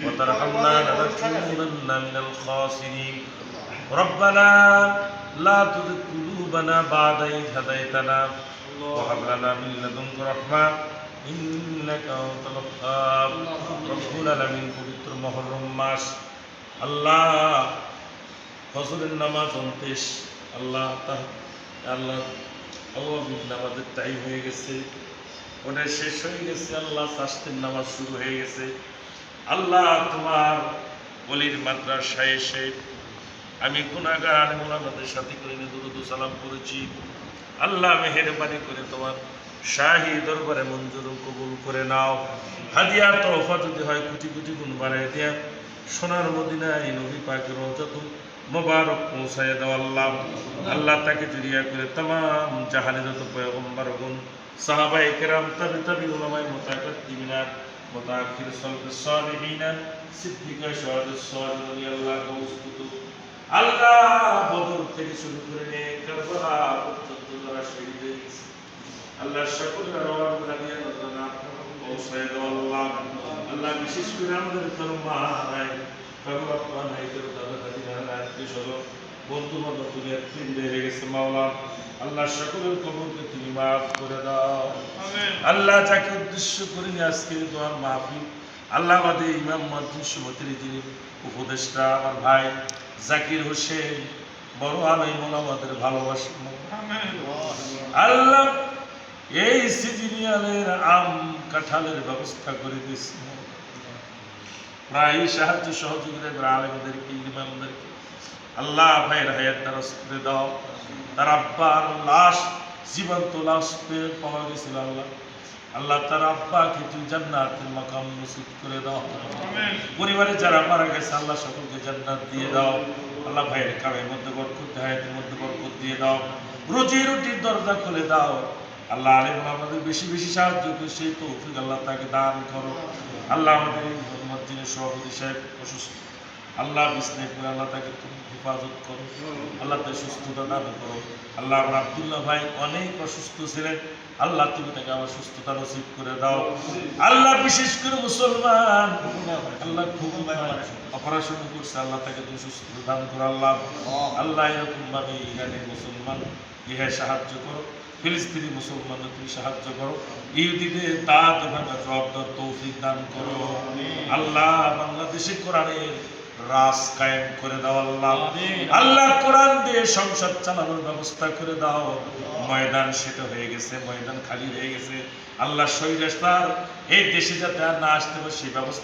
وترحمنا لنكونن من الخاسرين ربنا لا تزغ قلوبنا بعد إذ هديتنا وهب لنا من لدنك رحمة إنك أنت الوهاب ربنا لمن পবিত্র মুহররম মাস আল্লাহ ফজরের নামাজ অন্তেশ আল্লাহ আল্লাহ নামাজের টাইম হয়ে গেছে, ওটা শেষ হয়ে গেছে। আল্লাহ শাস্তির নামাজ শুরু হয়ে গেছে। আল্লাহ তোমার ওলির মাদ্রাসায় এসে আমি গুনাহগার আলেমুলামাদের সাথে করে দুরূদ ও সালাম করেছি। আল্লাহ মেহেরবানি করে তোমার শাহী দরবারে মঞ্জুর কবুল করে নাও। হাদিয়া তওফা যদি হয় কোটি কোটি গুণ বাড়ায় দিয়া সোনার মদিনায় নবী পাকের রওজাতুল মোবারক পৌঁছায় দাও। আল্লাহ আল্লাহ তাকে জড়িয়া করে तमाम জাহানের যত পয়গম্বরগণ সাহাবায়ে কেরাম তাবি উলামায়ে মুতাকাদ্দিমিনা মুতাআখির সালফুস সালিহিনা সিদ্দিকা শাহাদাত সালিহিন আল্লাহ কবুল আল্লাহ বদর থেকে শুরু করে নিয়ে কারবালা পর্যন্ত যারা শহীদ হয়েছে আল্লাহ সকলের রওয়ান দিয়ে নজরানা পৌঁছায় দাও। আল্লাহ আল্লাহ বিশেষ করে আমাদের কর্মায় ভগবান হাইদের দাদা দাদিরা আত্মীয় স্বজন বন্ধু বান্ধব দুনিয়ার তিন বেড়ে গেছে মাওলা আল্লাহ সকলের কবরকে তুমি মাফ করে দাও। আল্লাহ যাকে উদ্দেশ্য করে আজকে তোমার মাহফিল আল্লাহ আমাদের ইমাম মসজিদ সমিতির যিনি উপদেষ্টা আমার ভাই জাকির হোসেন বড় আলেম ওলামাদের ভালোবাসেন আল্লাহ এই সিজনিয়ালের আম কাঁঠালের ব্যবস্থা করে দিয়েছে। প্রায় সাহায্য সহযোগিতা আলেমদেরকে ইমামদেরকে আল্লাহ ভাইয়ের হায়াত দারাজ করে দাও। তার আব্বার লাশ জীবন্ত লাশ পেয়ে পাওয়া গেছিল আল্লাহ আল্লাহ তার আব্বাকে তুই জান্নাতের মাকাম নসিব করে দাও। পরিবারে যারা মারা গেছে আল্লাহ সকলকে জান্নাত দিয়ে দাও। আল্লাহ ভাইয়ের কামের মধ্যে বরকত হায়াতের মধ্যে বরকত দিয়ে দাও। রুজি রুটির দরজা খুলে দাও। আল্লাহ আলেম আমাদের বেশি বেশি সাহায্য করে সেই তৌফিক আল্লাহ তাকে দান করো। আল্লাহ আমাদের মসজিদের সভাপতি সাহেব অসুস্থ আল্লাহ বিস্তারিত করে আল্লাহ তাকে তুমি হেফাজত করো। আল্লাহ তাকে সুস্থতা দান করো। আল্লাহ আমার আব্দুল্লাহ ভাই অনেক অসুস্থ ছিলেন আল্লাহ তুমি তাকে আমার সুস্থতা নসিব করে দাও। আল্লাহ বিশেষ করে মুসলমান আল্লাহ খুব অপারেশন করছে আল্লাহ তাকে তুমি সুস্থতা দান করো। আল্লাহ আল্লাহ এরকম ভাবে ইরানের মুসলমান ইহায় সাহায্য করো। ফিলিস্তিনি মুসলমানদের তুমি সাহায্য করো। ইহুদিদের দাঁত ভাঙা জবাবদার তৌফিক দান করো। আল্লাহ বাংলাদেশে কোরআনের রাজ কায়েম করে দাও। আল্লাহ আল্লাহ কোরআন দিয়ে সংসদ চালানোর ব্যবস্থা করে দাও। ময়দান সেটা হয়ে গেছে, ময়দান খালি হয়ে গেছে আল্লাহ স্বৈরাচার এই দেশে যাতে আর না আসতে পারে সেই ব্যবস্থা